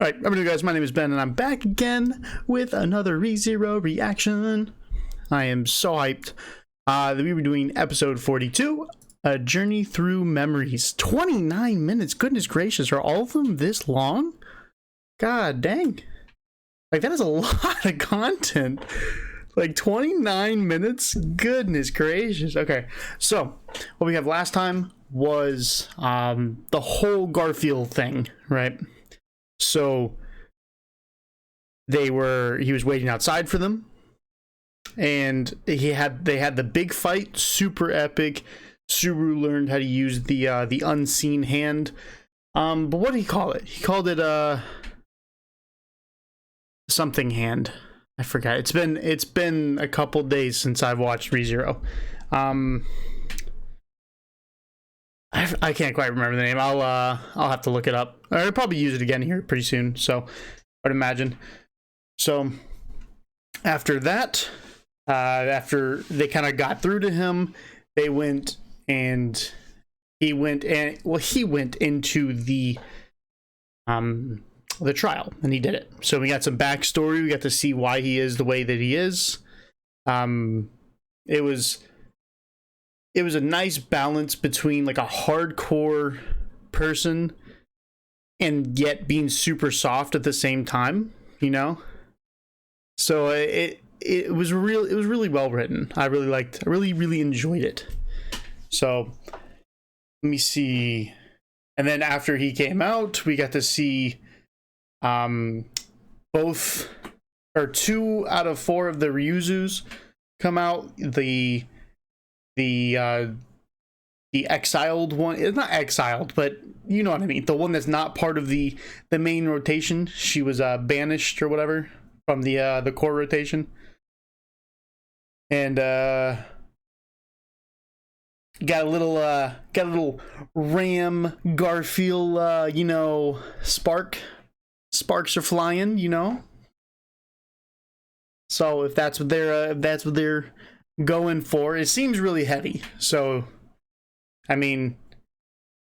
Alright, everybody guys, my name is Ben and I'm back again with another ReZero reaction. I am so hyped that we were doing episode 42, A Journey Through Memories. 29 minutes, goodness gracious, are all of them this long? God dang. Like, that is a lot of content. Like, 29 minutes? Goodness gracious. Okay, so, what we have last time was the whole Garfield thing, right? So he was waiting outside for them, and they had the big fight, super epic. Subaru learned how to use the unseen hand. But what did he call it? He called it something hand. I forgot. It's been a couple days since I've watched ReZero. I can't quite remember the name. I'll have to look it up. I'll probably use it again here pretty soon, so I'd imagine. So after that, after they kind of got through to him, he went into the trial, and he did it. So we got some backstory. We got to see why he is the way that he is. It was a nice balance between like a hardcore person and yet being super soft at the same time, you know? So it was really well written. I really enjoyed it. So let me see. And then after he came out, we got to see both or 2 out of 4 of the Ryuzus come out. The exiled one, it's not exiled, but you know what I mean, the one that's not part of the main rotation. She was banished or whatever from the core rotation, and got a little Ram Garfield, you know, sparks are flying, you know. So if that's what they're going for, it seems really heavy. So I mean,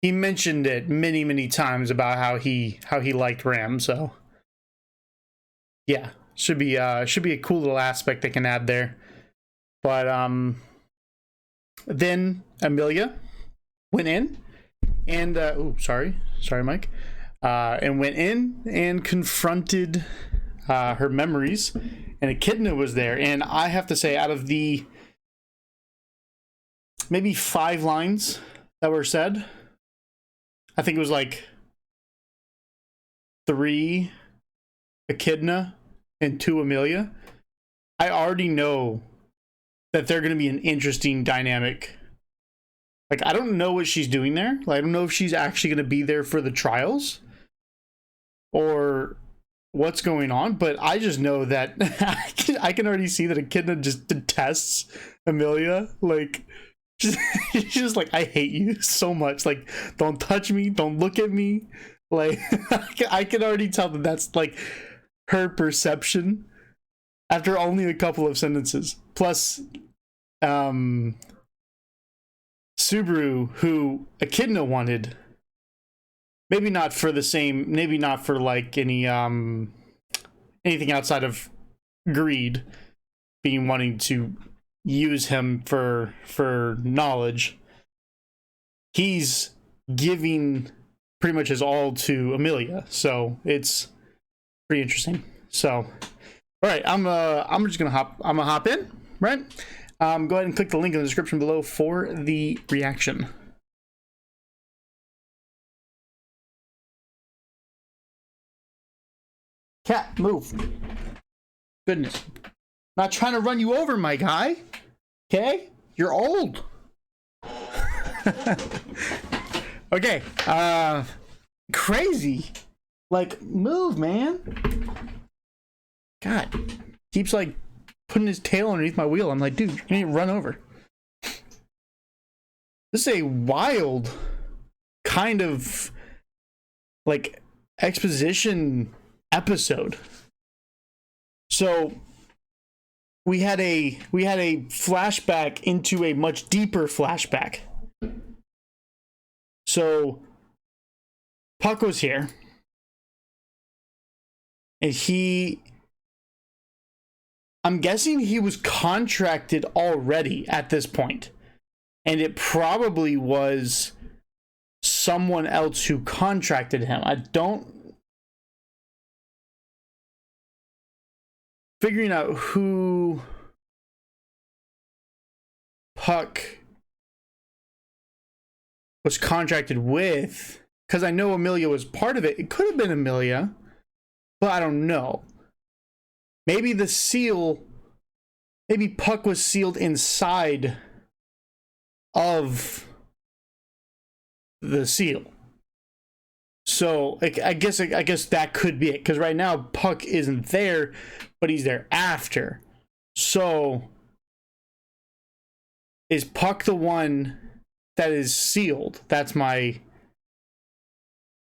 he mentioned it many times about how he liked Ram, so yeah, should be a cool little aspect they can add there. But then Amelia went in and sorry Mike, and went in and confronted her memories, and Echidna was there. And I have to say, out of the maybe 5 lines that were said, I think it was like 3 Echidna and 2 Amelia. I already know that they're going to be an interesting dynamic. Like, I don't know what she's doing there. Like, I don't know if she's actually going to be there for the trials or what's going on, but I just know that I can already see that Echidna just detests Amelia. Like, she's just like, I hate you so much. Like, don't touch me. Don't look at me. Like, I can already tell that that's like her perception after only a couple of sentences. Plus, Subaru, who Echidna wanted, maybe not for like any anything outside of greed, being wanting to use him for knowledge. He's giving pretty much his all to Amelia, so it's pretty interesting. So, all right, I'm just gonna hop in, right? Go ahead and click the link in the description below for the reaction. Cat, move. Goodness. Not trying to run you over, my guy. Okay? You're old. Okay. Crazy. Like, move, man. God. Keeps, like, putting his tail underneath my wheel. I'm like, dude, you need to run over. This is a wild kind of, like, exposition episode. So we had a flashback into a much deeper flashback. So Paco's here, And I'm guessing he was contracted already at this point. And it probably was someone else who contracted him. Figuring out who Puck was contracted with, because I know Amelia was part of it. It could have been Amelia, but I don't know. Maybe maybe Puck was sealed inside of the seal. So I guess that could be it, because right now Puck isn't there, but he's there after. So is Puck the one that is sealed? That's my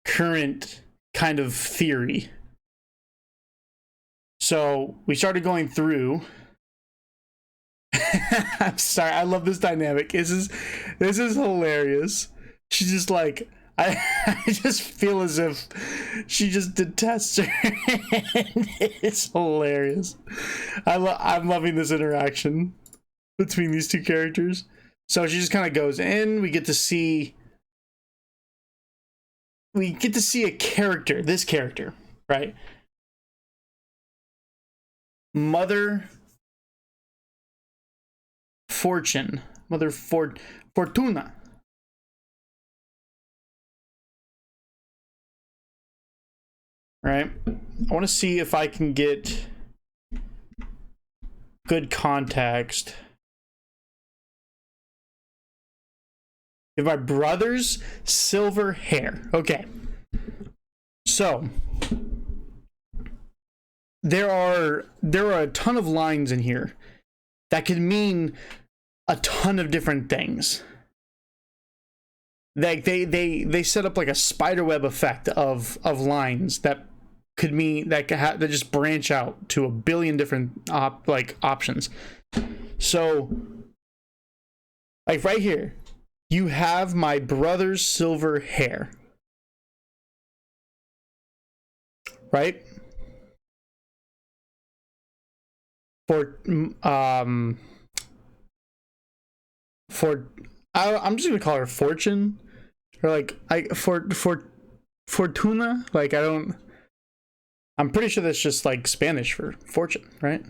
current kind of theory. So we started going through. I'm sorry, I love this dynamic. This is hilarious. She's just like, I just feel as if she just detests her. It's hilarious. I'm loving this interaction between these two characters. So she just kind of goes in. We get to see a character, this character, right? Mother Fortuna. Right? I want to see if I can get good context. If my brother's silver hair. Okay. So there are a ton of lines in here that could mean a ton of different things. Like they set up like a spiderweb effect of lines that could mean that just branch out to a billion different options. So like right here, you have my brother's silver hair, right? I'm just gonna call her Fortune, or like Fortuna. Like I'm pretty sure that's just like Spanish for fortune, right?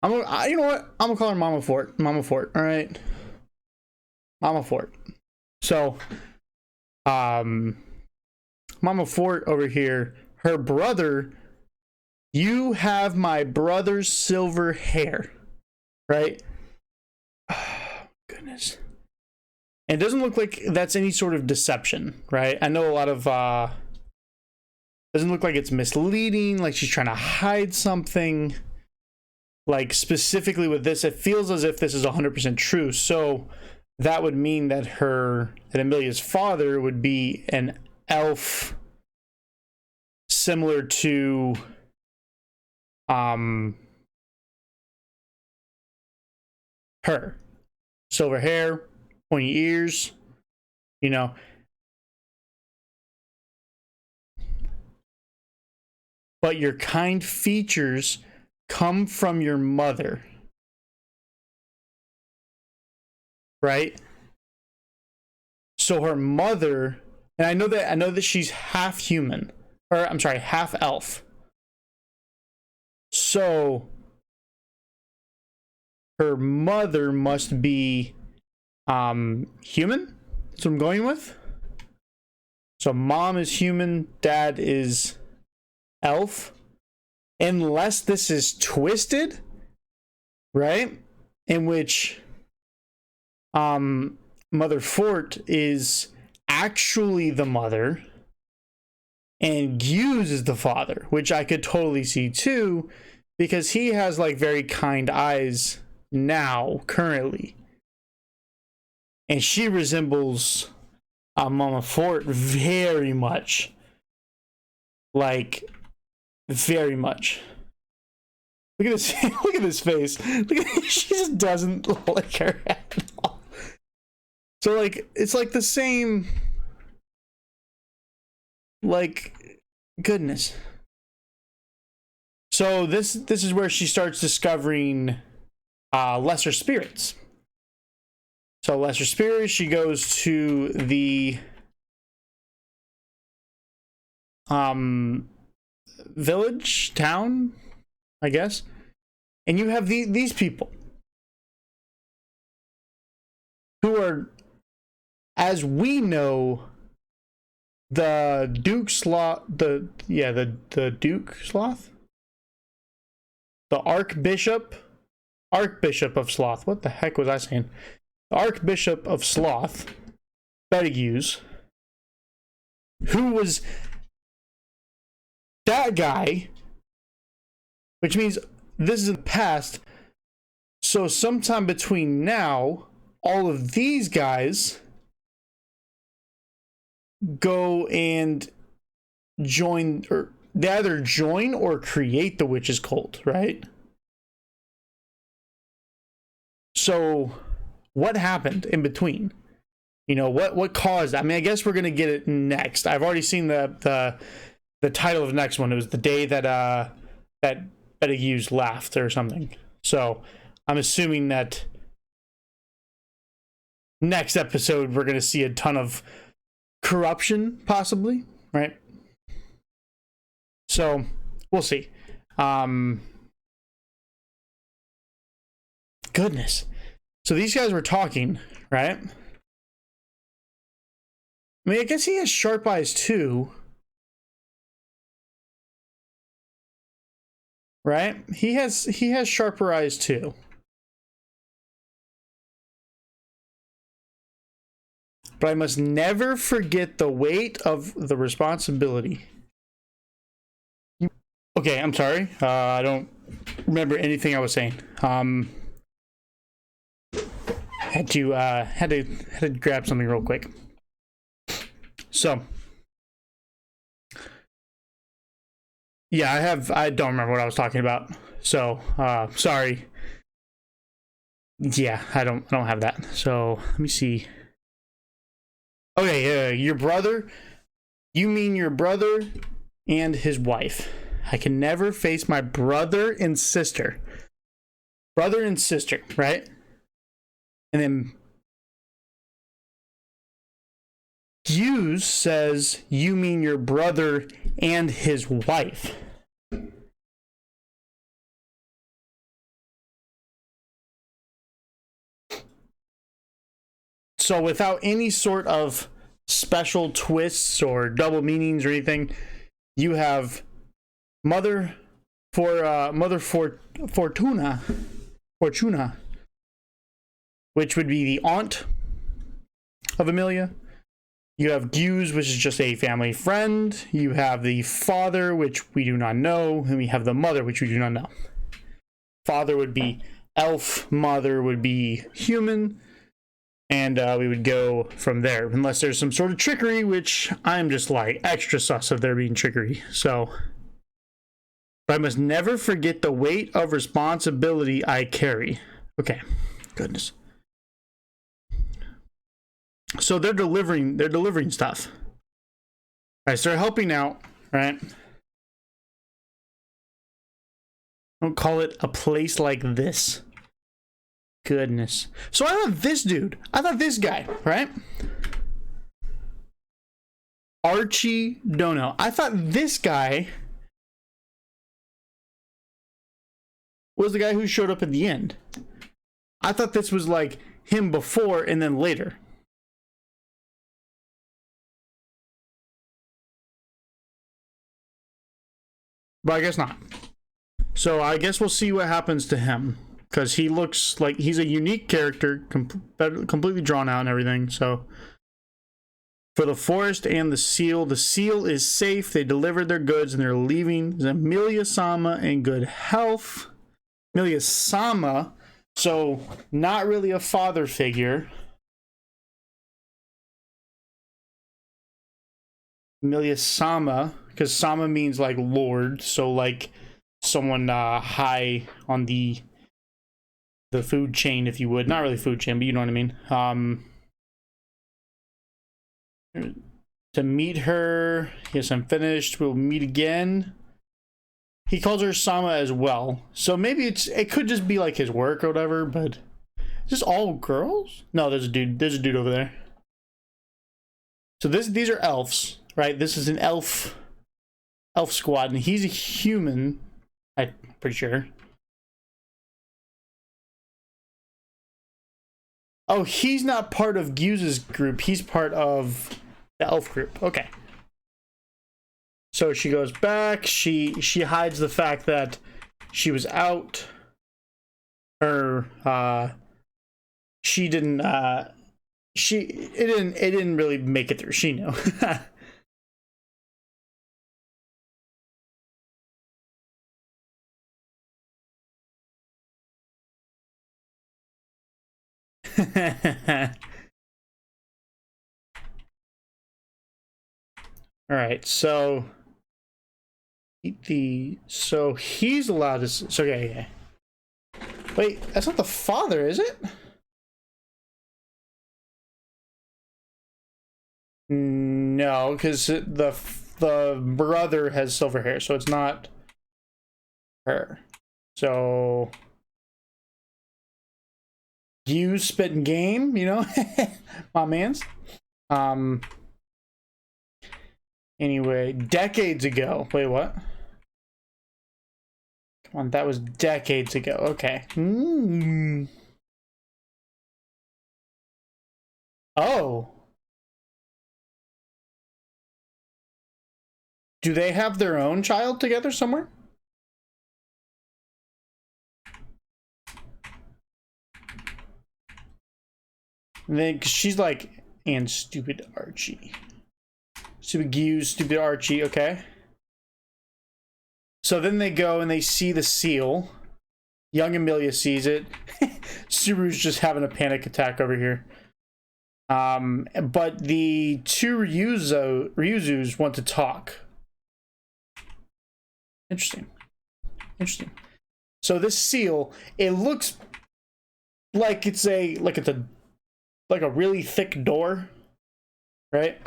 You know what? I'm gonna call her Mama Fort. Mama Fort. All right, Mama Fort. So, Mama Fort over here, her brother. You have my brother's silver hair, right? Oh, goodness. And it doesn't look like that's any sort of deception, right? I know a lot of doesn't look like it's misleading, like she's trying to hide something. Like specifically with this, it feels as if this is 100% true. So that would mean that Amelia's father would be an elf similar to her. Silver hair, pointy ears, you know. But your kind features come from your mother. Right? So her mother, and I know that she's half human, or I'm sorry, half elf. So her mother must be human. That's what I'm going with. So mom is human, dad is elf. Unless this is twisted, right? In which Mother Fort is actually the mother and Hughes is the father, which I could totally see too, because he has like very kind eyes now, currently. And she resembles Mama Fort very much. Like, very much. Look at this. Look at this face. Look at she just doesn't like her at all. So like it's like the same. Like, goodness. So this is where she starts discovering lesser spirits. So lesser spirits, she goes to the village, town, I guess. And you have these people who are, as we know, the Duke Sloth, the Duke Sloth, the Archbishop of Sloth. What the heck was I saying? The Archbishop of Sloth, Betelgeuse, who was that guy, which means this is in the past. So sometime between now, all of these guys go and join, or they either join or create the witch's cult, right? So what happened in between? You know, what caused, I mean, I guess we're gonna get it next. I've already seen the title of the next one. It was the day that Betelgeuse laughed or something. So I'm assuming that next episode we're gonna see a ton of corruption, possibly, right? So we'll see. Goodness. So these guys were talking, right? I mean, I guess he has sharp eyes too, right? He has sharper eyes too. But I must never forget the weight of the responsibility. Okay, I'm sorry. I don't remember anything I was saying. Had to grab something real quick. So, yeah, I don't remember what I was talking about. So, sorry. Yeah, I don't have that. So, let me see. Okay, your brother? You mean your brother and his wife? I can never face my brother and sister. Brother and sister, right? And then Hughes says, you mean your brother and his wife. So without any sort of special twists or double meanings or anything, you have Mother Fortuna, which would be the aunt of Emilia. You have Hughes, which is just a family friend. You have the father, which we do not know, and we have the mother, which we do not know. Father would be elf, mother would be human. And we would go from there, unless there's some sort of trickery, which I'm just like extra sus of there being trickery. So, but I must never forget the weight of responsibility I carry. Okay, goodness. So they're delivering stuff. All right, so they're helping out, right? Don't call it a place like this. Goodness. So I thought this guy, right? Archie Dono. I thought this guy was the guy who showed up at the end. I thought this was like him before and then later. But I guess not. So I guess we'll see what happens to him. Because he looks like he's a unique character, completely drawn out and everything. So, for the forest and the seal is safe. They delivered their goods and they're leaving. Emilia Sama in good health. Emilia Sama, so not really a father figure. Emilia Sama, because Sama means like lord, so like someone high on the food chain, if you would. Not really food chain, but you know what I mean. To meet her, yes, I'm finished. We'll meet again. He calls her Sama as well. So maybe it could just be like his work or whatever, but is this all girls? No, there's a dude over there. So these are elves, right? This is an elf squad, and he's a human, I'm pretty sure. Oh, he's not part of Gyu's group. He's part of the elf group. Okay. So she goes back. She hides the fact that she was out. She didn't it didn't really make it through. She knew. All right, so he's allowed to. So okay. Wait, that's not the father, is it? No, because the brother has silver hair, so it's not her. So you spitting game, you know, my man's. Anyway, decades ago. Wait, what? Come on, that was decades ago. Okay. Oh. Do they have their own child together somewhere? And then she's like, and stupid Archie. Stupid Gyu, stupid Archie, okay. So then they go and they see the seal. Young Emilia sees it. Subaru's just having a panic attack over here. But the two Ryuzus want to talk. Interesting. So this seal, it looks like it's a really thick door, right?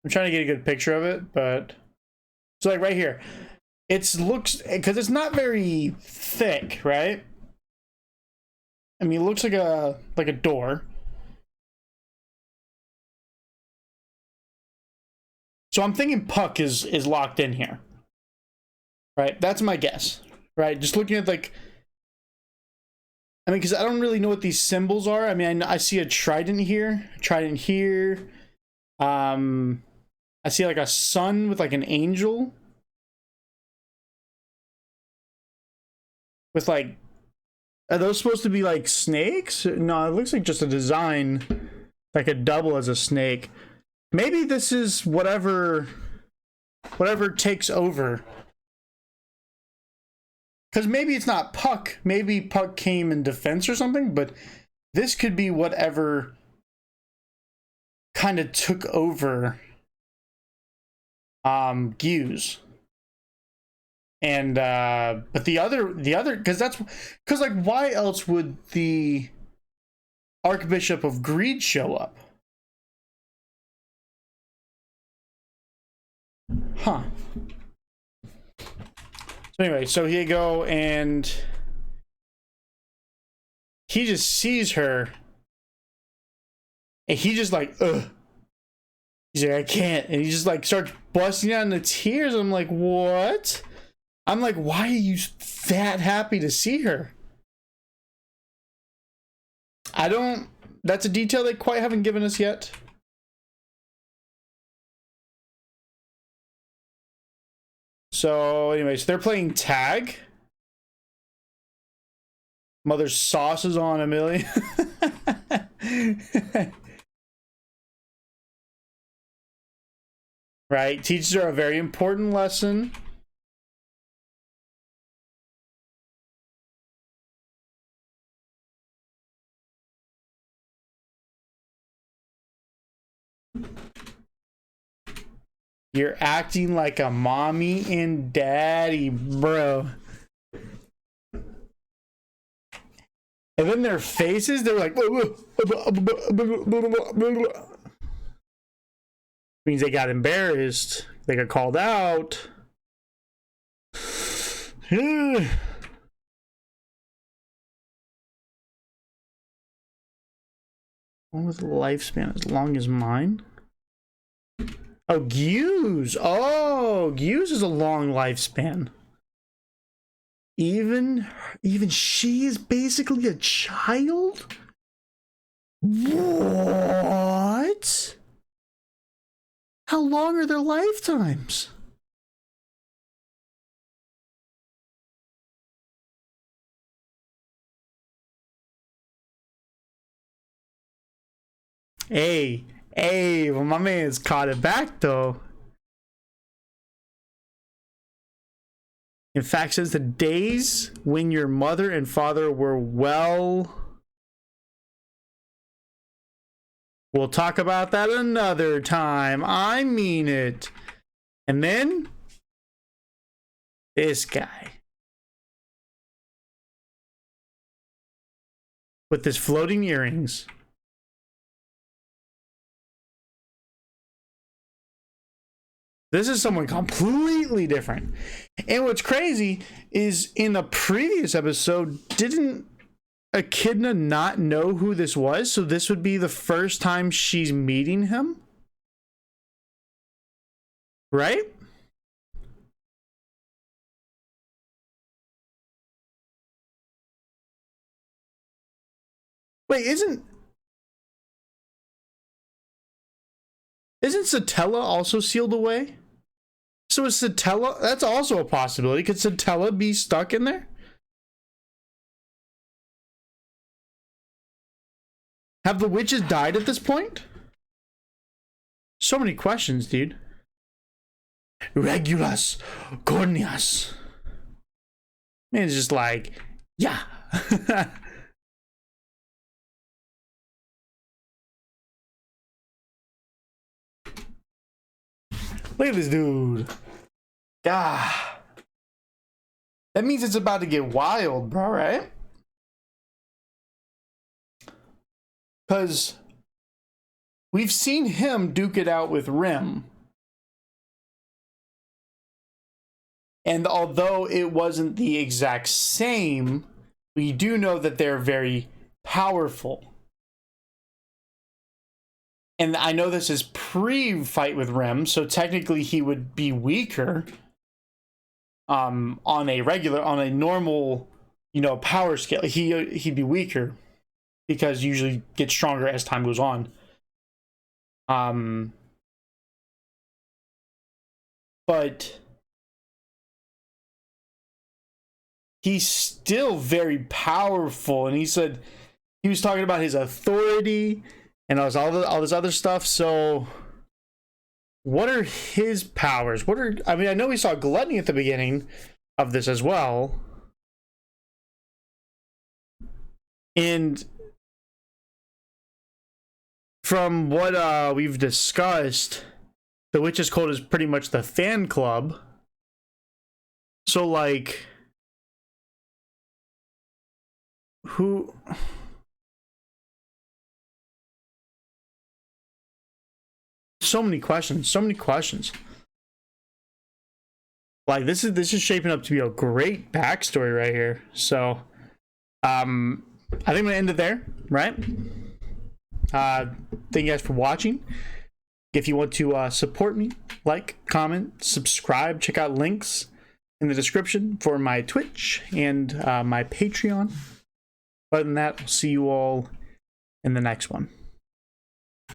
I'm trying to get a good picture of it, but so like right here, it looks, because it's not very thick, right? I mean, it looks like a door. So I'm thinking Puck is locked in here, right? That's my guess, right? Just looking at like, I mean, because I don't really know what these symbols are. I mean, I see a trident here. I see like a sun with like an angel. With like, are those supposed to be like snakes? No, it looks like just a design that could double as a snake. Maybe this is whatever takes over. Because maybe it's not Puck. Maybe Puck came in defense or something, but this could be whatever kind of took over Gyu's. And but the other because like why else would the Archbishop of Greed show up? Huh. So anyway, so here you go, and he just sees her, and he just like, ugh. He's like, I can't, and he just like starts busting out into tears. I'm like, what? I'm like, why are you that happy to see her? I don't. That's a detail they quite haven't given us yet. So, anyways, they're playing tag. Mother's sauce is on Emilia. Right? Teaches her a very important lesson. You're acting like a mommy and daddy, bro. And then their faces, they were like, means they got embarrassed. They got called out. One with a lifespan as long as mine. Oh, Gyu's. Oh, Gyu's is a long lifespan. Even she is basically a child? What? How long are their lifetimes? Hey, well, my man's caught it back though. In fact, since the days when your mother and father were well, we'll talk about that another time. I mean it. And then this guy with his floating earrings. This is someone completely different. And what's crazy is in the previous episode, didn't Echidna not know who this was? So this would be the first time she's meeting him? Right? Wait, isn't Satella also sealed away? So is Satella, that's also a possibility. Could Satella be stuck in there? Have the witches died at this point? So many questions, dude. Regulus Corneas. Man's just like, yeah. Look at this dude. Ah. That means it's about to get wild, bro, right? Because we've seen him duke it out with Rim. And although it wasn't the exact same, we do know that they're very powerful. And I know this is pre-fight with Rem, so technically he would be weaker on a normal, power scale. He'd be weaker because usually gets stronger as time goes on. But he's still very powerful, and he said he was talking about his authority and all this other stuff. So what are his powers? I know we saw Gluttony at the beginning of this as well. And from what we've discussed, the Witch's Cult is pretty much the fan club. So like, who... So many questions. Like this is shaping up to be a great backstory right here. So I think I'm gonna end it there, right? Thank you guys for watching. If you want to support me, like, comment, subscribe, check out links in the description for my Twitch and my Patreon. Other than that, I'll see you all in the next one.